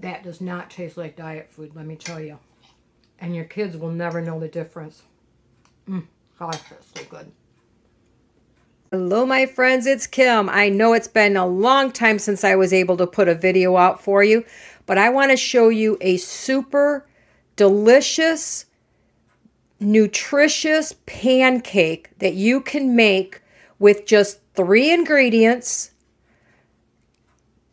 that does not taste like diet food, let me tell you. And your kids will never know the difference. Gosh, that's so good. Hello, my friends, it's Kim. I know it's been a long time since I was able to put a video out for you, but I want to show you a super delicious, nutritious pancake that you can make with just 3 ingredients.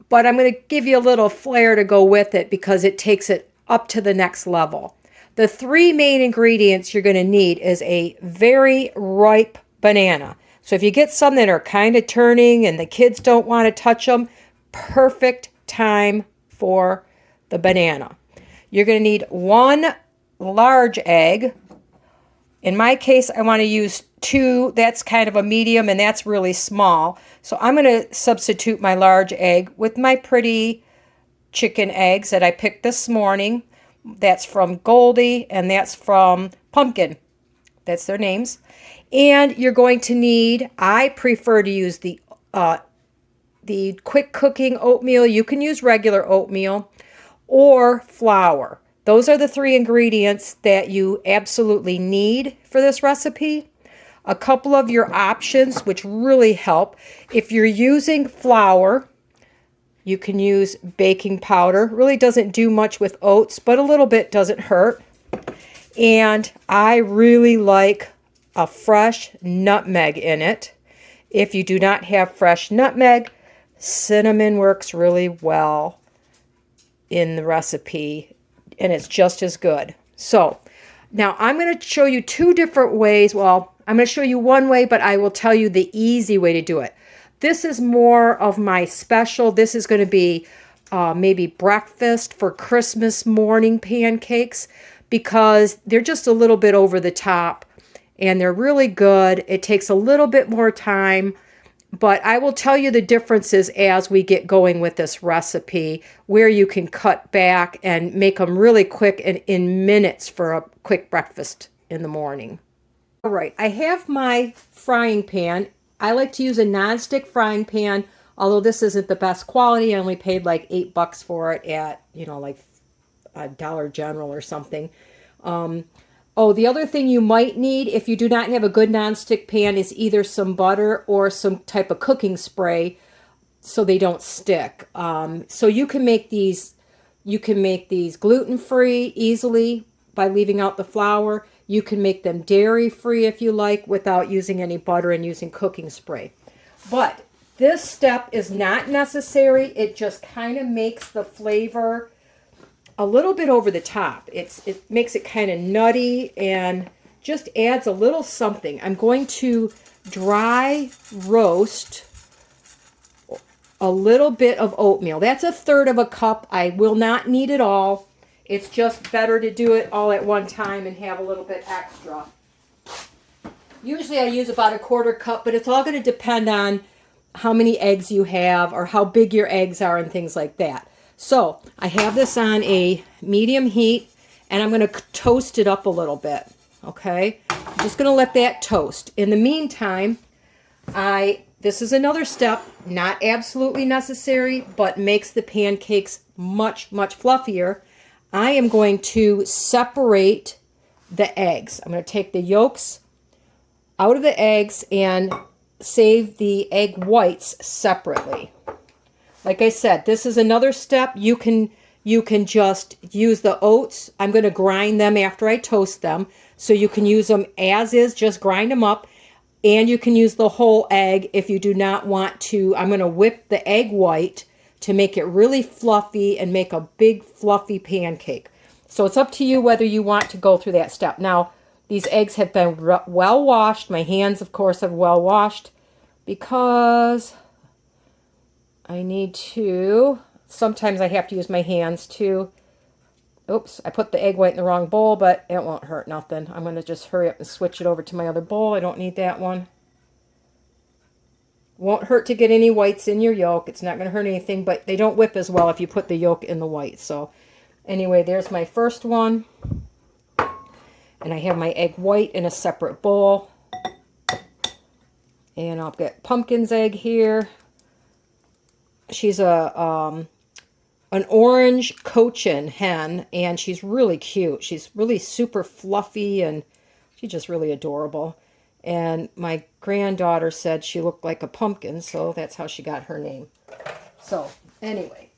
But I'm going to give you a little flair to go with it because it takes it up to the next level. The 3 main ingredients you're going to need is a very ripe banana. So if you get some that are kind of turning and the kids don't want to touch them, perfect time for the banana. You're going to need 1 large egg. In my case, I want to use 2. That's kind of a medium, and that's really small. So I'm going to substitute my large egg with my pretty chicken eggs that I picked this morning. That's from Goldie, and that's from Pumpkin. That's their names. And you're going to need, I prefer to use the quick cooking oatmeal. You can use regular oatmeal or flour. Those are the 3 ingredients that you absolutely need for this recipe. A couple of your options, which really help. If you're using flour, you can use baking powder. Really doesn't do much with oats, but a little bit doesn't hurt. And I really like a fresh nutmeg in it. If you do not have fresh nutmeg, cinnamon works really well in the recipe, and it's just as good. So now I'm going to show you 2 different ways. Well, I'm going to show you one way, but I will tell you the easy way to do it. This is more of my special. This is going to be maybe breakfast for Christmas morning pancakes because they're just a little bit over the top and they're really good. It takes a little bit more time, but I will tell you the differences as we get going with this recipe, where you can cut back and make them really quick and in minutes for a quick breakfast in the morning. All right, I have my frying pan. I like to use a nonstick frying pan, although this isn't the best quality. I only paid like $8 for it at, like a Dollar General or something. The other thing you might need if you do not have a good nonstick pan is either some butter or some type of cooking spray so they don't stick. So you can make these gluten-free easily by leaving out the flour. You can make them dairy-free if you like without using any butter and using cooking spray. But this step is not necessary. It just kind of makes the flavor a little bit over the top. It makes it kind of nutty and just adds a little something. I'm going to dry roast a little bit of oatmeal. That's 1/3 cup. I will not need it all. It's just better to do it all at one time and have a little bit extra. Usually I use about 1/4 cup, but it's all going to depend on how many eggs you have or how big your eggs are and things like that. So I have this on a medium heat and I'm going to toast it up a little bit. Okay, I'm just going to let that toast. In the meantime, this is another step, not absolutely necessary, but makes the pancakes much, much fluffier. I am going to separate the eggs. I'm going to take the yolks out of the eggs and save the egg whites separately. Like I said, this is another step. You can just use the oats. I'm going to grind them after I toast them. So you can use them as is, just grind them up. And you can use the whole egg if you do not want to. I'm going to whip the egg white to make it really fluffy and make a big fluffy pancake. So it's up to you whether you want to go through that step. Now, these eggs have been well washed. My hands, of course, are well washed because I need to, sometimes I have to use my hands too. Oops, I put the egg white in the wrong bowl, but it won't hurt nothing. I'm going to just hurry up and switch it over to my other bowl. I don't need that one. Won't hurt to get any whites in your yolk. It's not going to hurt anything, but they don't whip as well if you put the yolk in the white. So anyway, there's my first one. And I have my egg white in a separate bowl. And I'll get Pumpkin's egg here. She's a an orange Cochin hen, and she's really cute. She's really super fluffy, and she's just really adorable. And my granddaughter said she looked like a pumpkin, so that's how she got her name. So anyway,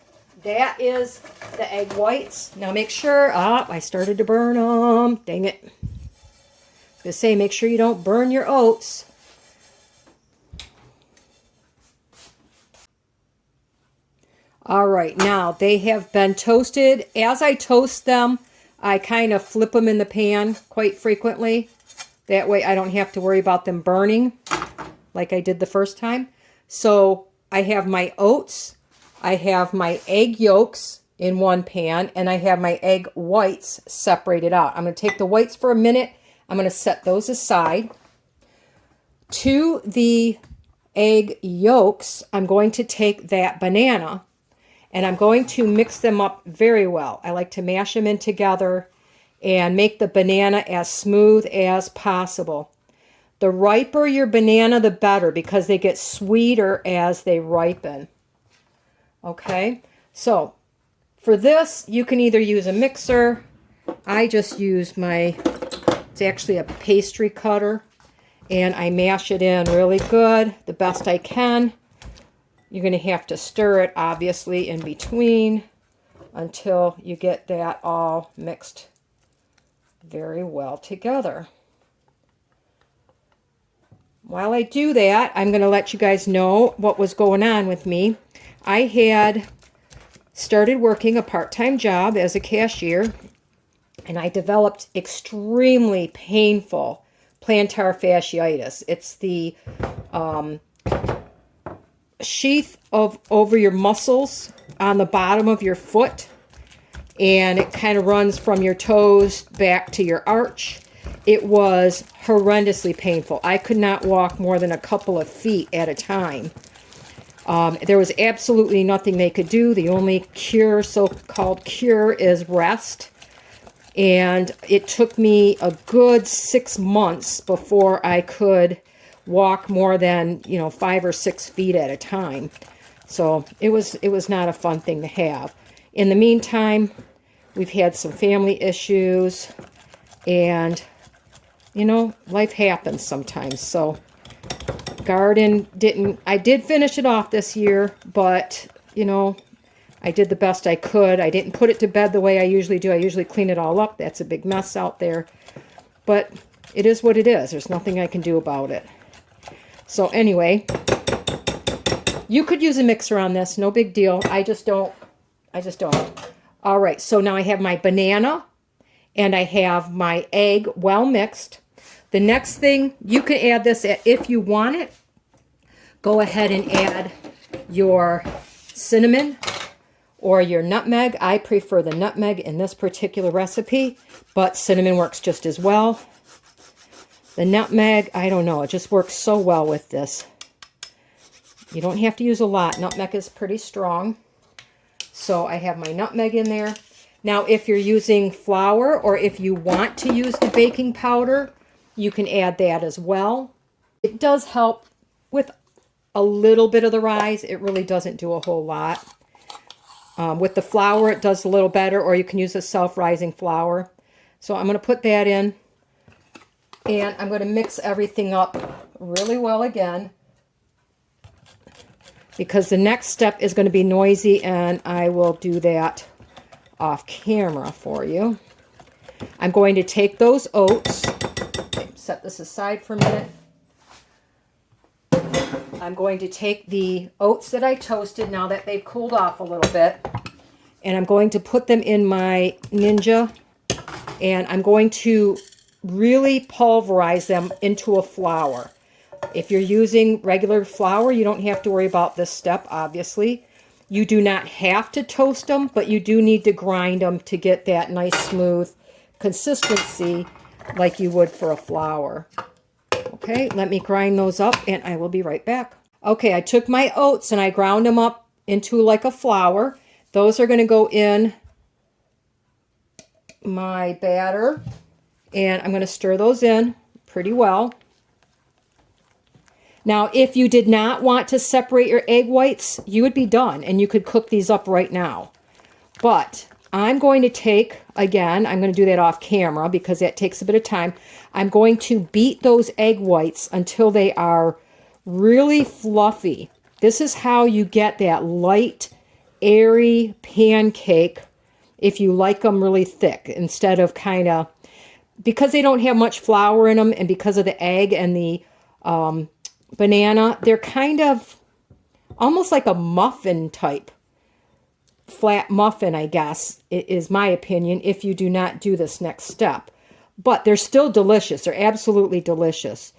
that is the egg whites. Now make sure, I started to burn them. Dang it. I was going to say, make sure you don't burn your oats. All right, now they have been toasted. As I toast them, I kind of flip them in the pan quite frequently. That way I don't have to worry about them burning like I did the first time. So I have my oats, I have my egg yolks in one pan, and I have my egg whites separated out. I'm going to take the whites for a minute. I'm going to set those aside. To the egg yolks, I'm going to take that banana, and I'm going to mix them up very well. I like to mash them in together and make the banana as smooth as possible. The riper your banana, the better, because they get sweeter as they ripen. Okay, so for this, you can either use a mixer. I just use it's actually a pastry cutter, and I mash it in really good, the best I can. You're going to have to stir it, obviously, in between until you get that all mixed very well together. While I do that, I'm going to let you guys know what was going on with me. I had started working a part-time job as a cashier, and I developed extremely painful plantar fasciitis. It's the sheath over your muscles on the bottom of your foot, and it kind of runs from your toes back to your arch. It was horrendously painful. I could not walk more than a couple of feet at a time. There was absolutely nothing they could do. The only cure, so-called cure, is rest. And it took me a good 6 months before I could walk more than 5 or 6 feet at a time. So it was not a fun thing to have. In the meantime, we've had some family issues, and life happens sometimes. So garden I did finish it off this year, but I did the best I could. I didn't put it to bed the way I usually do. I usually clean it all up. That's a big mess out there, but it is what it is. There's nothing I can do about it. So anyway, you could use a mixer on this, no big deal. I just don't. All right, so now I have my banana and I have my egg well mixed. The next thing, you can add this if you want it. Go ahead and add your cinnamon or your nutmeg. I prefer the nutmeg in this particular recipe, but cinnamon works just as well. The nutmeg, I don't know, it just works so well with this. You don't have to use a lot. Nutmeg is pretty strong. So I have my nutmeg in there. Now, if you're using flour or if you want to use the baking powder, you can add that as well. It does help with a little bit of the rise. It really doesn't do a whole lot. With the flour, it does a little better, or you can use a self-rising flour. So I'm going to put that in, and I'm going to mix everything up really well again, because the next step is going to be noisy, and I will do that off camera for you. I'm going to take those oats, set this aside for a minute. I'm going to take the oats that I toasted now that they've cooled off a little bit, and I'm going to put them in my Ninja, and I'm going to really pulverize them into a flour. If you're using regular flour, you don't have to worry about this step, obviously. You do not have to toast them, but you do need to grind them to get that nice smooth consistency like you would for a flour. Okay, let me grind those up and I will be right back. Okay, I took my oats and I ground them up into like a flour. Those are going to go in my batter, and I'm going to stir those in pretty well. Now, if you did not want to separate your egg whites, you would be done and you could cook these up right now. But I'm going to take, again, I'm going to do that off camera because that takes a bit of time. I'm going to beat those egg whites until they are really fluffy. This is how you get that light, airy pancake if you like them really thick instead of kind of, because they don't have much flour in them and because of the egg and the banana, they're kind of almost like a muffin type. Flat muffin, I guess, is my opinion, if you do not do this next step. But they're still delicious. They're absolutely delicious.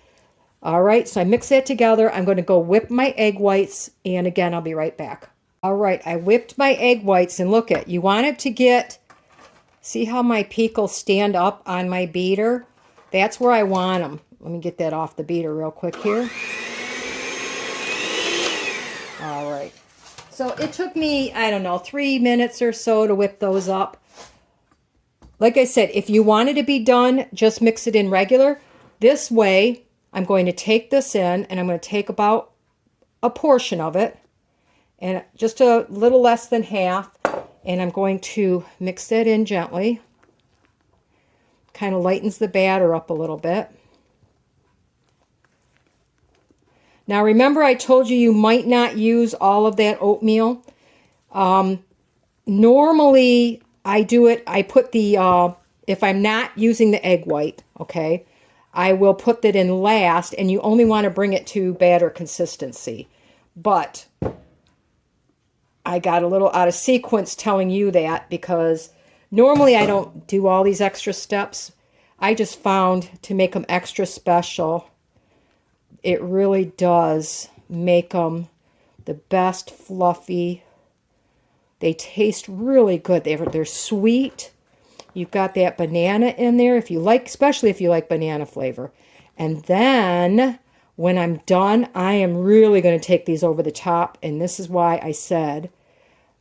All right, so I mix that together. I'm going to go whip my egg whites, and again, I'll be right back. All right, I whipped my egg whites, and look at, you want it to get, see how my pickles stand up on my beater? That's where I want them. Let me get that off the beater real quick here. All right. So it took me, I don't know, 3 minutes or so to whip those up. Like I said, if you want it to be done, just mix it in regular. This way, I'm going to take this in, and I'm going to take about a portion of it, and just a little less than half, and I'm going to mix that in gently. Kind of lightens the batter up a little bit. Now remember, I told you might not use all of that oatmeal. Normally I do it, I put the, if I'm not using the egg white, okay, I will put that in last, and you only want to bring it to batter consistency. But I got a little out of sequence telling you that because normally I don't do all these extra steps. I just found to make them extra special, it really does make them the best fluffy. They taste really good. They're sweet. You've got that banana in there if you like, especially if you like banana flavor. And then when I'm done, I am really going to take these over the top. And this is why I said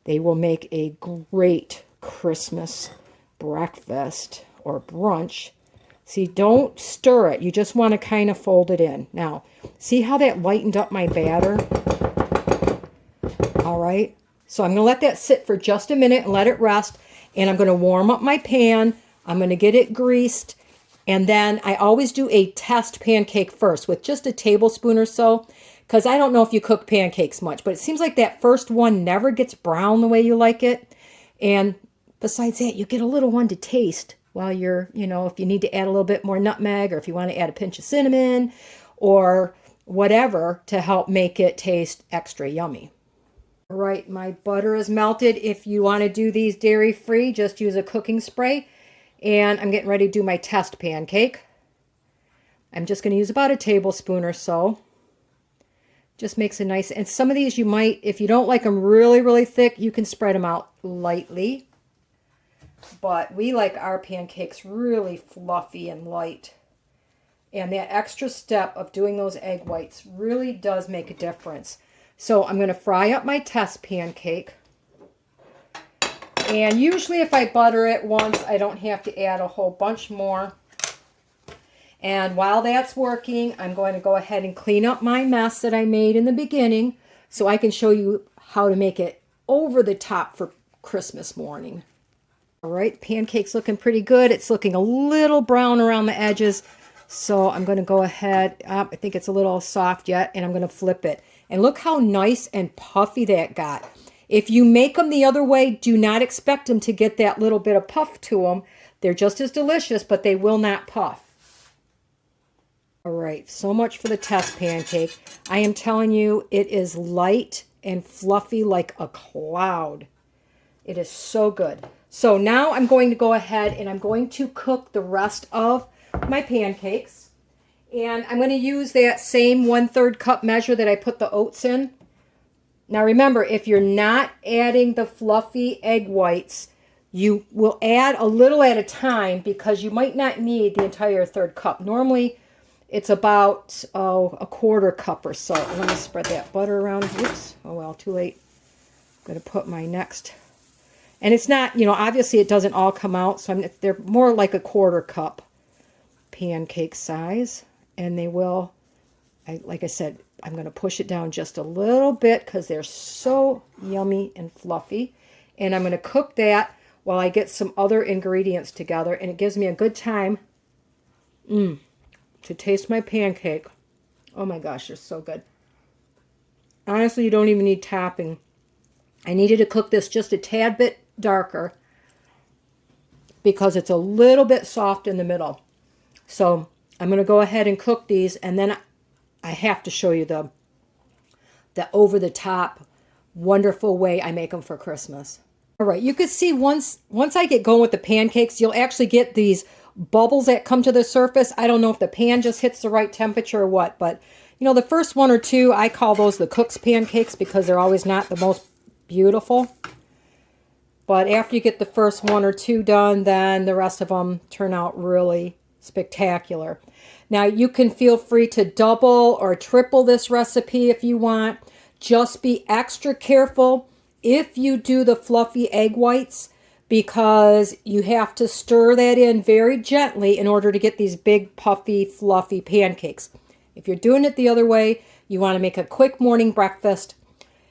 they will make a great Christmas breakfast or brunch. See, don't stir it. You just want to kind of fold it in. Now, see how that lightened up my batter? All right. So I'm going to let that sit for just a minute and let it rest. And I'm going to warm up my pan. I'm going to get it greased. And then I always do a test pancake first with just a tablespoon or so. Because I don't know if you cook pancakes much, but it seems like that first one never gets brown the way you like it. And besides that, you get a little one to taste while you're, if you need to add a little bit more nutmeg, or if you want to add a pinch of cinnamon or whatever to help make it taste extra yummy. All right, my butter is melted. If you want to do these dairy-free, just use a cooking spray. And I'm getting ready to do my test pancake. I'm just going to use about a tablespoon or so. Just makes a nice, and some of these you might, if you don't like them really, really thick, you can spread them out lightly. But we like our pancakes really fluffy and light. And that extra step of doing those egg whites really does make a difference. So I'm going to fry up my test pancake. And usually if I butter it once, I don't have to add a whole bunch more. And while that's working, I'm going to go ahead and clean up my mess that I made in the beginning so I can show you how to make it over the top for Christmas morning. All right, pancake's looking pretty good. It's looking a little brown around the edges. So I'm going to go ahead. I think it's a little soft yet, and I'm going to flip it. And look how nice and puffy that got. If you make them the other way, do not expect them to get that little bit of puff to them. They're just as delicious, but they will not puff. All right, so much for the test pancake. I am telling you, it is light and fluffy like a cloud. It is so good. So now I'm going to go ahead and I'm going to cook the rest of my pancakes. And I'm going to use that same 1/3 cup measure that I put the oats in. Now remember, if you're not adding the fluffy egg whites, you will add a little at a time because you might not need the entire 1/3 cup. Normally, it's about a 1/4 cup or so. Let me spread that butter around. Oops. Oh, well, too late. I'm going to put my next. And it's not, obviously it doesn't all come out. So they're more like a 1/4 cup pancake size. And they will, like I said, I'm going to push it down just a little bit because they're so yummy and fluffy. And I'm going to cook that while I get some other ingredients together. And it gives me a good time to taste my pancake. Oh my gosh, they're so good. Honestly, you don't even need topping. I needed to cook this just a tad bit darker because it's a little bit soft in the middle. So I'm going to go ahead and cook these, and then I have to show you the over-the-top wonderful way I make them for Christmas. All right, you can see once I get going with the pancakes, you'll actually get these bubbles that come to the surface. I don't know if the pan just hits the right temperature or what, but you know, the first one or two, I call those the cook's pancakes because they're always not the most beautiful. But after you get the first one or two done, then the rest of them turn out really spectacular. Now, you can feel free to double or triple this recipe if you want. Just be extra careful if you do the fluffy egg whites, because you have to stir that in very gently in order to get these big, puffy, fluffy pancakes. If you're doing it the other way, you want to make a quick morning breakfast.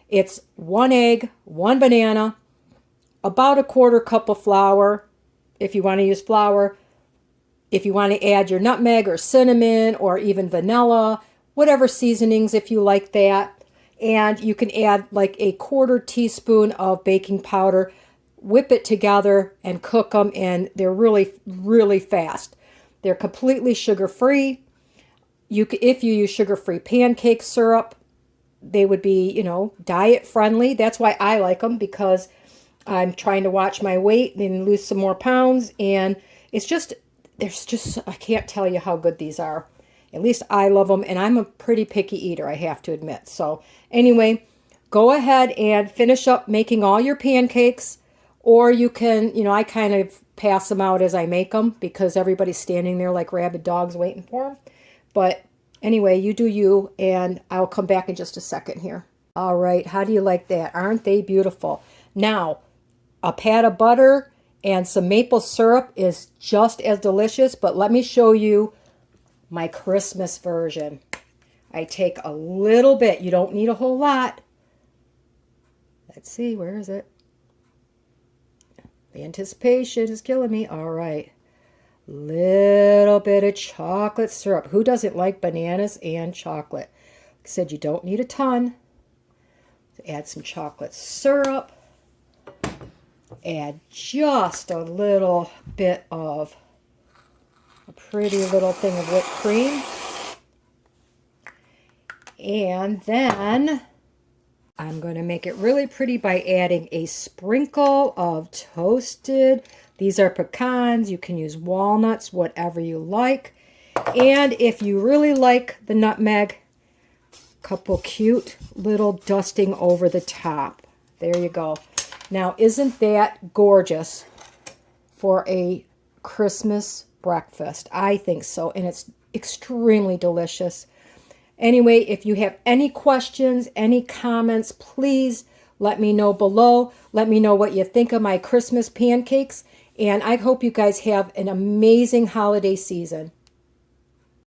It's 1 egg, 1 banana, about a 1/4 cup of flour, if you want to use flour. If you want to add your nutmeg or cinnamon or even vanilla, whatever seasonings if you like that. And you can add like a 1/4 teaspoon of baking powder, whip it together and cook them, and they're really, really fast. They're completely sugar-free. If you use sugar-free pancake syrup, they would be, you know, diet friendly. That's why I like them, because I'm trying to watch my weight and lose some more pounds. And it's just, I can't tell you how good these are. At least I love them. And I'm a pretty picky eater, I have to admit. So anyway, go ahead and finish up making all your pancakes. Or you can, you know, I kind of pass them out as I make them because everybody's standing there like rabid dogs waiting for them. But anyway, you do you, and I'll come back in just a second here. All right, how do you like that? Aren't they beautiful? Now, a pat of butter and some maple syrup is just as delicious, but let me show you my Christmas version. I take a little bit. You don't need a whole lot. Let's see, where is it? The anticipation is killing me. All right. Little bit of chocolate syrup. Who doesn't like bananas and chocolate? Like I said, you don't need a ton. Add some chocolate syrup. Add just a little bit of a pretty little thing of whipped cream. And then I'm going to make it really pretty by adding a sprinkle of toasted. These are pecans. You can use walnuts, whatever you like. And if you really like the nutmeg, a couple cute little dusting over the top. There you go. Now, isn't that gorgeous for a Christmas breakfast? I think so, and it's extremely delicious. Anyway, if you have any questions, any comments, please let me know below. Let me know what you think of my Christmas pancakes, and I hope you guys have an amazing holiday season.